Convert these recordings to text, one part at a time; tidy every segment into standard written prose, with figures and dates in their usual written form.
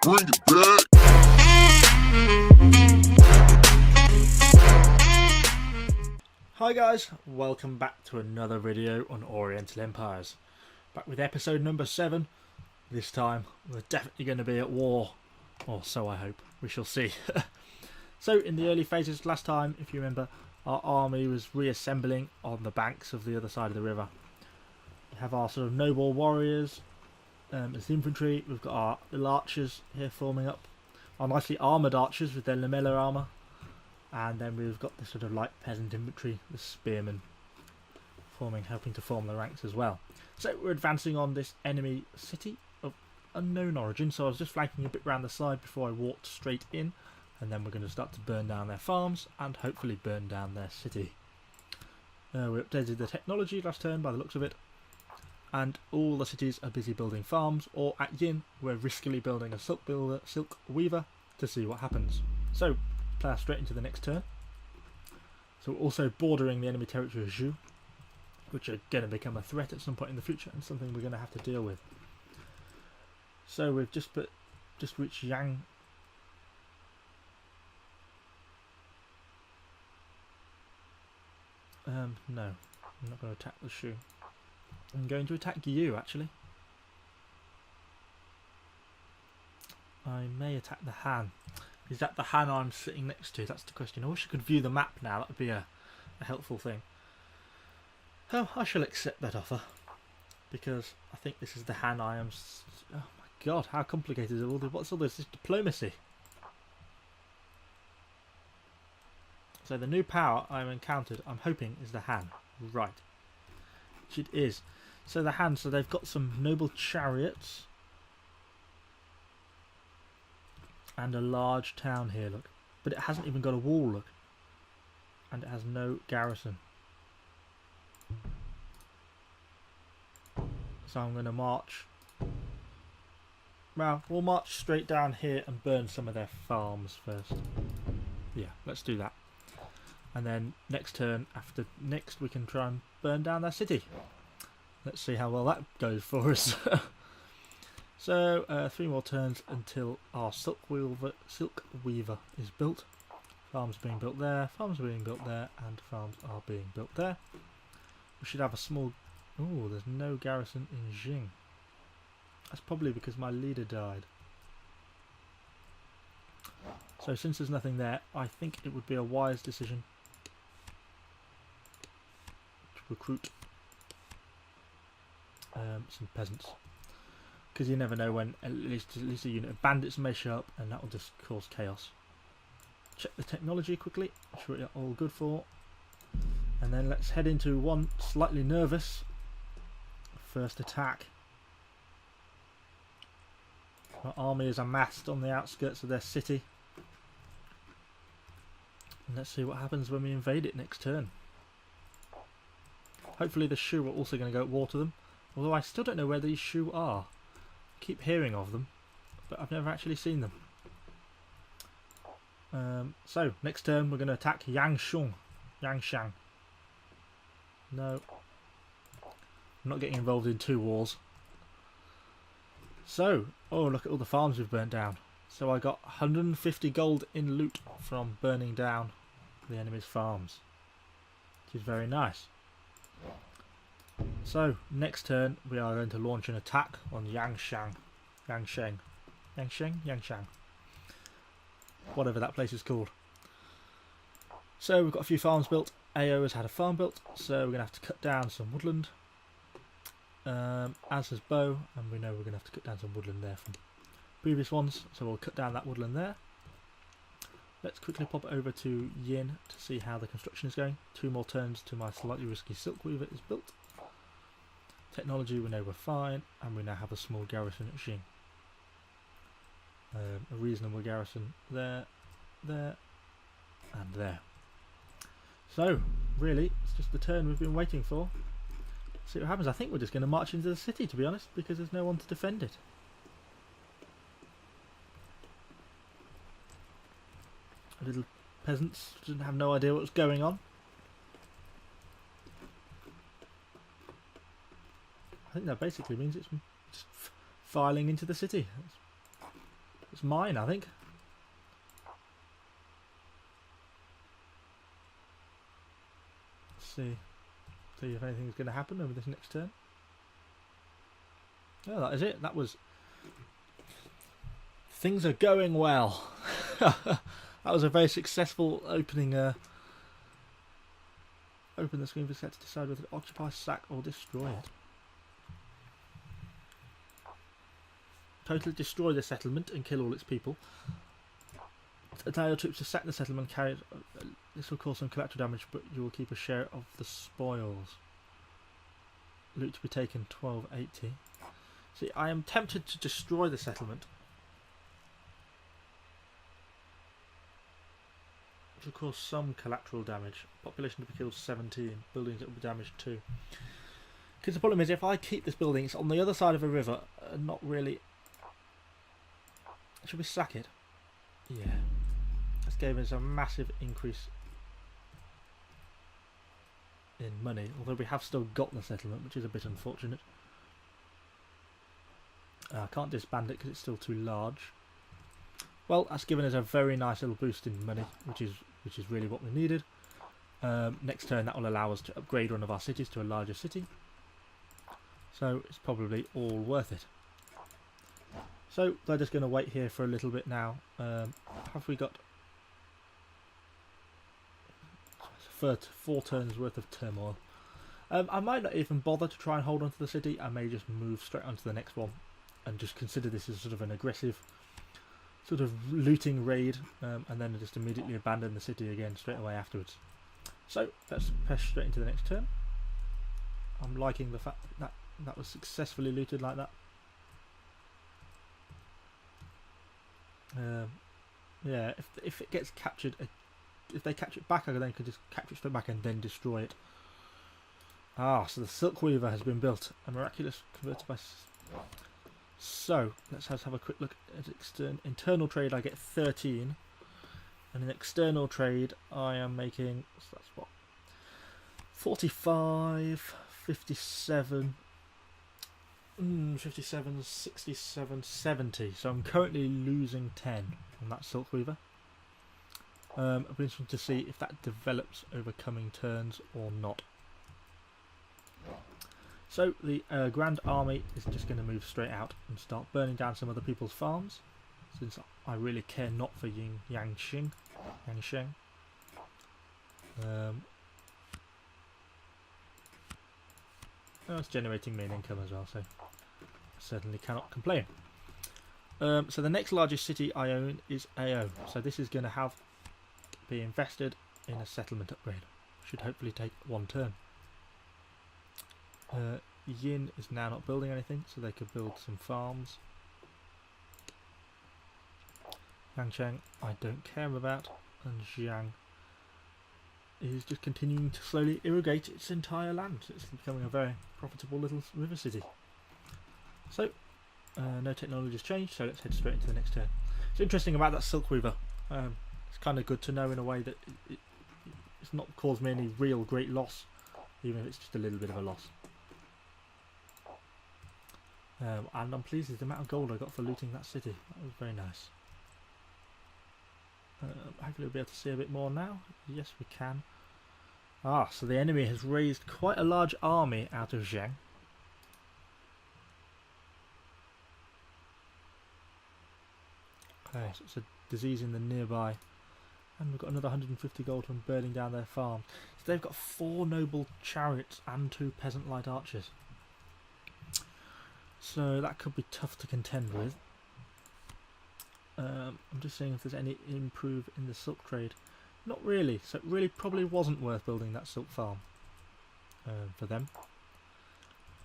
Bring it back. Hi guys, welcome back to another video on Oriental Empires. Back with episode number 7. This time we're definitely going to be at war, or so I hope. We shall see. So in the early phases last time, if you remember, our army was reassembling on the banks of the other side of the river. We have our sort of noble warriors as infantry. We've got our little archers here forming up, our nicely armoured archers with their lamellar armour. And then we've got the sort of light peasant infantry, the spearmen, helping to form the ranks as well. So we're advancing on this enemy city of unknown origin. So I was just flanking a bit round the side before I walked straight in, and then we're going to start to burn down their farms and hopefully burn down their city. We updated the technology last turn by the looks of it, and all the cities are busy building farms, or at Yin we're riskily building a silk weaver to see what happens. So plough straight into the next turn. So we're also bordering the enemy territory of Zhu, which are going to become a threat at some point in the future and something we're going to have to deal with. So we've just reached Shang. No, I'm not going to attack the Shu. I'm going to attack you, actually. I may attack the Han. Is that the Han I'm sitting next to? That's the question. I wish I could view the map now. That would be a helpful thing. Oh, I shall accept that offer, because I think this is the Han I am. Oh my God, how complicated is all this? What's all this? This diplomacy. So the new power I've encountered, I'm hoping, is the Han. Right. Which it is. So the Han, so they've got some noble chariots. And a large town here, look. But it hasn't even got a wall, look. And it has no garrison. So I'm going to march. Well, we'll march straight down here and burn some of their farms first. Yeah, let's do that. And then next turn, after next, we can try and burn down their city. Let's see how well that goes for us. So 3 more turns until our silk weaver is built. Farms being built there, farms being built there, and farms are being built there. We should have a small... Oh, there's no garrison in Jing. That's probably because my leader died. So since there's nothing there, I think it would be a wise decision to recruit some peasants. Because you never know when at least a unit of bandits may show up, and that will just cause chaos. Check the technology quickly, make sure it's all good for, and then let's head into one slightly nervous first attack. Our army is amassed on the outskirts of their city, and let's see what happens when we invade it next turn. Hopefully the Shu are also going to go at war to them, although I still don't know where these Shu are. Keep hearing of them, but I've never actually seen them. So next turn we're going to attack Shang. No, I'm not getting involved in 2 wars. So, oh, look at all the farms we've burnt down. So I got 150 gold in loot from burning down the enemy's farms, which is very nice. So next turn we are going to launch an attack on Yangshan, whatever that place is called. So we've got a few farms built. AO has had a farm built, so we're going to have to cut down some woodland, as has Bo, and we know we're going to have to cut down some woodland there from previous ones, so we'll cut down that woodland there. Let's quickly pop over to Yin to see how the construction is going. 2 more turns to my slightly risky silk weaver is built. Technology, we know we're fine, and we now have a small garrison at Xing. A reasonable garrison there, there, and there. So, really, it's just the turn we've been waiting for. See what happens. I think we're just going to march into the city, to be honest, because there's no one to defend it. Little peasants didn't have no idea what was going on. I think that basically means it's just filing into the city. It's mine, I think. Let's see if anything's going to happen over this next turn. Oh, that is it. That was... Things are going well. That was a very successful opening. Open the screen for set to decide whether to occupy, sack, or destroy it. Totally destroy the settlement and kill all its people. Allow your troops to sack the settlement and carry it. This will cause some collateral damage, but you will keep a share of the spoils. Loot to be taken 1280. See, I am tempted to destroy the settlement, which will cause some collateral damage. Population to be killed 17. Buildings that will be damaged 2. Because the problem is, if I keep this building, it's on the other side of a river, not really... Should we sack it? Yeah. This gave us a massive increase in money, although we have still got the settlement, which is a bit unfortunate. I can't disband it because it's still too large. Well, that's given us a very nice little boost in money, which is really what we needed. Next turn, that will allow us to upgrade one of our cities to a larger city. So it's probably all worth it. So they're just going to wait here for a little bit now. Have we got 4 turns worth of turmoil? I might not even bother to try and hold on to the city. I may just move straight on to the next one and just consider this as sort of an aggressive sort of looting raid, and then just immediately abandon the city again straight away afterwards. So let's press straight into the next turn. I'm liking the fact that that was successfully looted like that. Yeah, if it gets captured, if they capture it back, I then could just capture it straight back and then destroy it. Ah, so the Silk Weaver has been built. A miraculous converted by... So, let's have a quick look at internal trade. I get 13. And in external trade, I am making... So that's what? 45, 57... 57, 67, 70. So I'm currently losing 10 on that Silk Weaver. It'll be interesting to see if that develops over coming turns or not. So the Grand Army is just going to move straight out and start burning down some other people's farms, since I really care not for Shang. Oh, it's generating me an income as well, so I certainly cannot complain. So the next largest city I own is AO. So this is going to be invested in a settlement upgrade. Should hopefully take 1 turn. Yin is now not building anything, so they could build some farms. Shang I don't care about, and Shang is just continuing to slowly irrigate its entire land. It's becoming a very profitable little river city. So, no technology has changed, so let's head straight into the next turn. It's interesting about that Silk Weaver. It's kind of good to know in a way that it's not caused me any real great loss, even if it's just a little bit of a loss. And I'm pleased with the amount of gold I got for looting that city. That was very nice. Hopefully we'll be able to see a bit more now. Yes, we can. Ah, so the enemy has raised quite a large army out of Shang. Okay, so it's a disease in the nearby. And we've got another 150 gold from burning down their farm. So they've got 4 noble chariots and 2 peasant light archers. So that could be tough to contend with. I'm just seeing if there's any improve in the silk trade. Not really, so it really probably wasn't worth building that silk farm for them.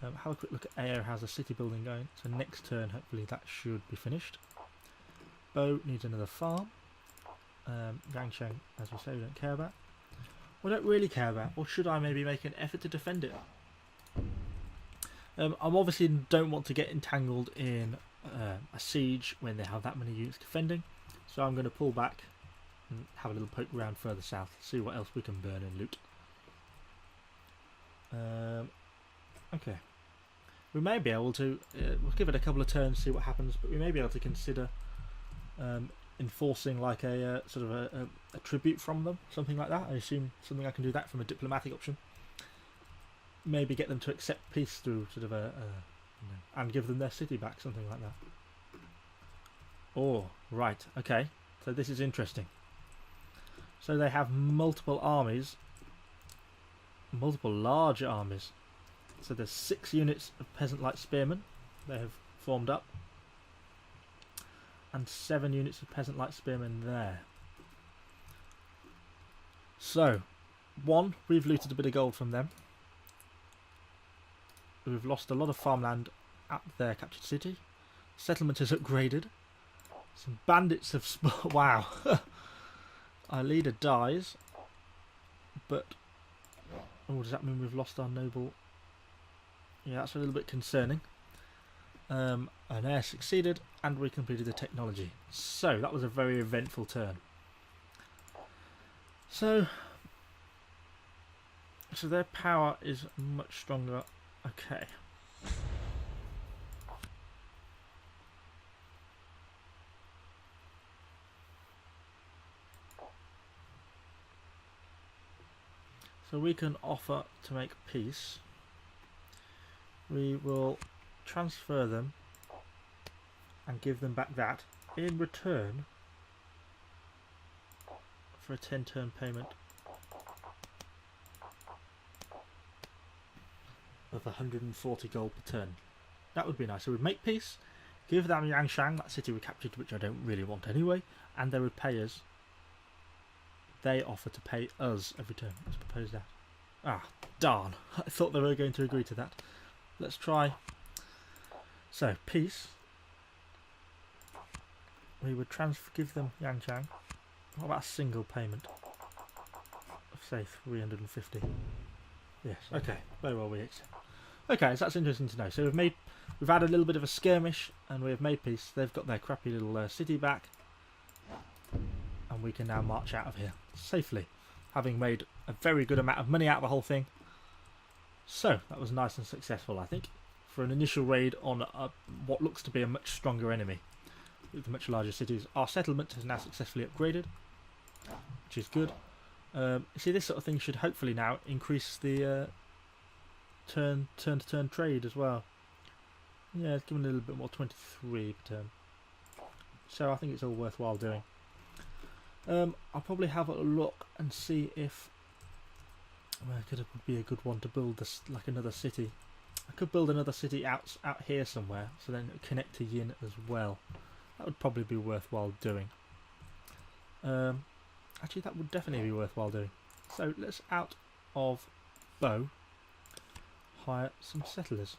Have a quick look at AO, how's the city building going. So next turn hopefully that should be finished. Bo needs another farm. Shang, as we say, we don't care about. We don't really care about, or should I maybe make an effort to defend it? I obviously don't want to get entangled in a siege when they have that many units defending, so I'm going to pull back and have a little poke around further south, see what else we can burn and loot. Okay, we may be able to, we'll give it a couple of turns, see what happens, but we may be able to consider enforcing like a sort of a tribute from them, something like that. I assume something I can do that from a diplomatic option. Maybe get them to accept peace through sort of and give them their city back, something like that. Oh, right, okay. So this is interesting. So they have multiple armies, multiple large armies. So there's 6 units of peasant light spearmen they have formed up, and 7 units of peasant light spearmen there. So, one, we've looted a bit of gold from them. We've lost a lot of farmland at their captured city. Settlement is upgraded. Some bandits have... Wow. Our leader dies. But... Oh, does that mean we've lost our noble? Yeah, that's a little bit concerning. An heir succeeded, and we completed the technology. So, that was a very eventful turn. So their power is much stronger. Okay. So we can offer to make peace. We will transfer them and give them back that in return for a 10-turn payment of 140 gold per turn. That would be nice. So we'd make peace, give them Shang, that city we captured, which I don't really want anyway, and they would pay us. They offer to pay us every turn. Let's propose that. Ah, darn. I thought they were going to agree to that. Let's try. So, peace. We would give them Shang. What about a single payment of, say, 350? Yes, okay. Very well we accept. Okay, so that's interesting to know. So we've had a little bit of a skirmish, and we have made peace. They've got their crappy little city back, and we can now march out of here safely, having made a very good amount of money out of the whole thing. So that was nice and successful, I think, for an initial raid on what looks to be a much stronger enemy with much larger cities. Our settlement has now successfully upgraded, which is good. See, this sort of thing should hopefully now increase the turn-to-turn trade as well. Yeah, it's given a little bit more, 23 per turn. So I think it's all worthwhile doing. I'll probably have a look and see if where could be a good one to build this, like another city. I could build another city out here somewhere, so then it would connect to Yin as well. That would probably be worthwhile doing. Actually, that would definitely be worthwhile doing. So let's, out of bow, hire some settlers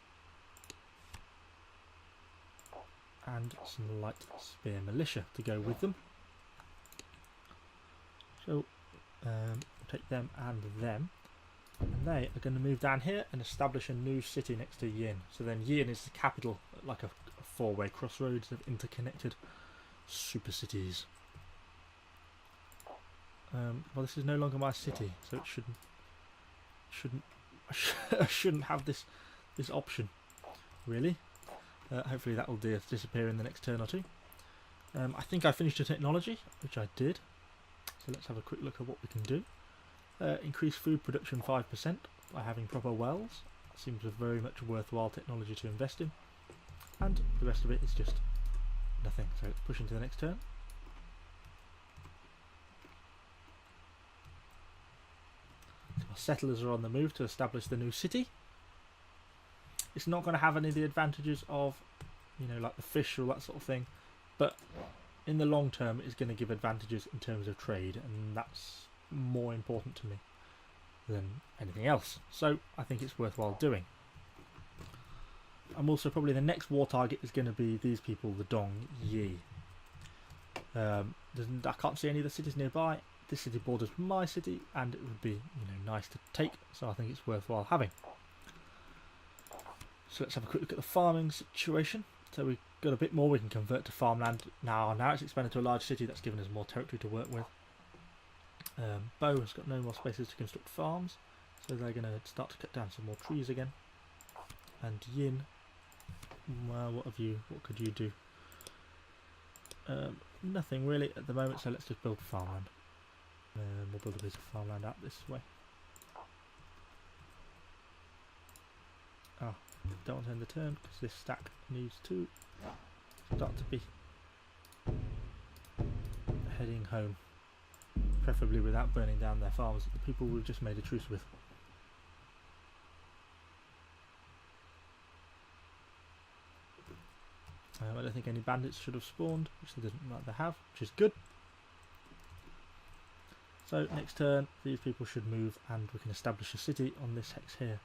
and some light spear militia to go with them. So take them and them, and they are going to move down here and establish a new city next to Yin. So then Yin is the capital, like a four-way crossroads of interconnected super cities. Well, this is no longer my city, so it shouldn't have this option, really. Hopefully that will disappear in the next turn or two. I think I finished the technology, which I did. So let's have a quick look at what we can do. Increase food production 5% by having proper wells. Seems a very much worthwhile technology to invest in. And the rest of it is just nothing. So let's push into the next turn. So our settlers are on the move to establish the new city. It's not going to have any of the advantages of, you know, like the fish or that sort of thing, but in the long term it's going to give advantages in terms of trade, and that's more important to me than anything else. So I think it's worthwhile doing. I'm also probably the next war target is going to be these people, the Dong Yi. I can't see any of the cities nearby. This city borders my city, and it would be, you know, nice to take. So I think it's worthwhile having. So let's have a quick look at the farming situation. So we've got a bit more we can convert to farmland now. Now it's expanded to a large city. That's given us more territory to work with. Bow has got no more spaces to construct farms, so they're going to start to cut down some more trees again. And Yin, well, what could you do? Nothing really at the moment, so let's just build farmland. We'll build a piece of farmland out this way. Don't want to end the turn because this stack needs to start to be heading home, preferably without burning down their farms that the people we've just made a truce with. I don't think any bandits should have spawned, which they didn't like to have, which is good. So next turn these people should move and we can establish a city on this hex here.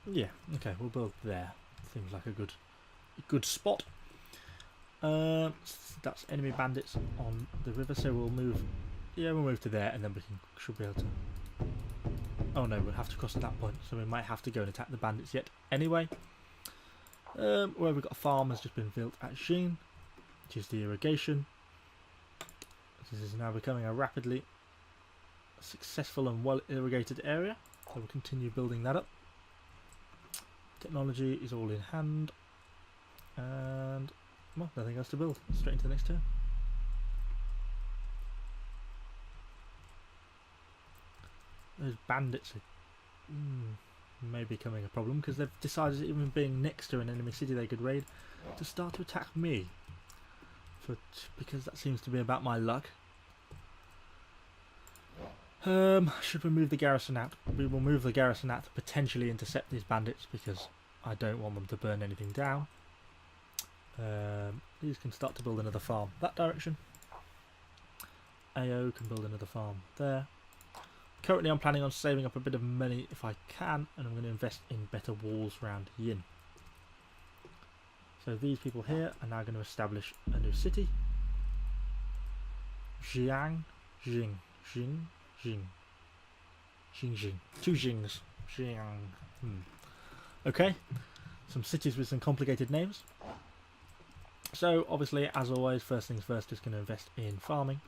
Yeah, okay, we'll build there. Seems like a good spot. That's enemy bandits on the river, so we'll move. Yeah, we'll move to there, and then we should be able to. Oh no, we'll have to cross at that point, so we might have to go and attack the bandits yet. Anyway, where we've got a farm has just been built at Shang, which is the irrigation. This is now becoming a rapidly successful and well irrigated area, so we'll continue building that up. Technology is all in hand, and well, nothing else to build. Straight into the next turn. Those bandits are may be becoming a problem because they've decided, even being next to an enemy city they could raid, to start to attack me. Because that seems to be about my luck. Should we move the garrison out? We will move the garrison out to potentially intercept these bandits because I don't want them to burn anything down. These can start to build another farm that direction. AO can build another farm there. Currently I'm planning on saving up a bit of money if I can, and I'm going to invest in better walls around Yin. So these people here are now going to establish a new city. Shang, Jing. Two Jings. Shang. Okay. Some cities with some complicated names. So obviously, as always, first things first, just going to invest in farming.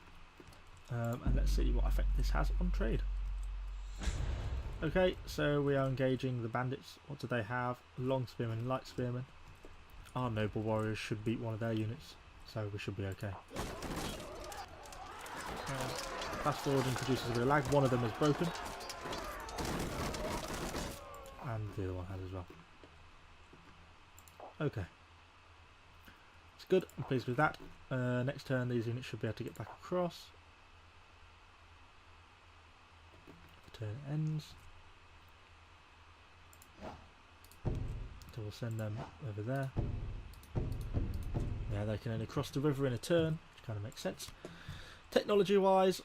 And let's see what effect this has on trade. Okay, so we are engaging the bandits. What do they have? Long spearmen, light spearmen. Our noble warriors should beat one of their units, so we should be okay. Fast forward introduces a bit of lag. One of them is broken, and the other one has as well. Okay, it's good. I'm pleased with that. Next turn, these units should be able to get back across. The turn ends, so we'll send them over there. Yeah, they can only cross the river in a turn, which kind of makes sense. Technology wise,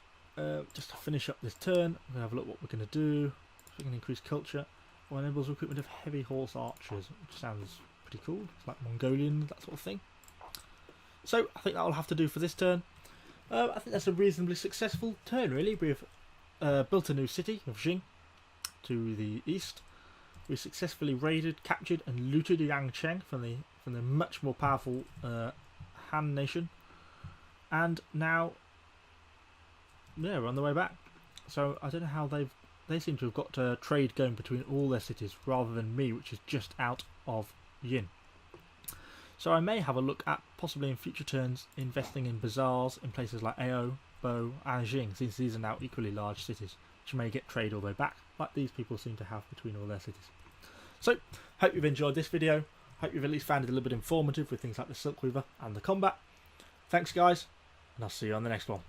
just to finish up this turn, I'm going to have a look what we're going to do. So we can increase culture, or enables recruitment of heavy horse archers, which sounds pretty cool. It's like Mongolian, that sort of thing. So I think that will have to do for this turn. I think that's a reasonably successful turn, really. We've built a new city of Shang to the east. We successfully raided, captured, and looted Yangcheng from the much more powerful Han nation, and now, yeah, we're on the way back. So I don't know how they seem to have got trade going between all their cities rather than me, which is just out of Yin. So I may have a look at possibly in future turns investing in bazaars in places like Ao, Bo, and Jing, since these are now equally large cities, which may get trade all the way back, like these people seem to have between all their cities. So, hope you've enjoyed this video. Hope you've at least found it a little bit informative with things like the Silk Weaver and the combat. Thanks guys, and I'll see you on the next one.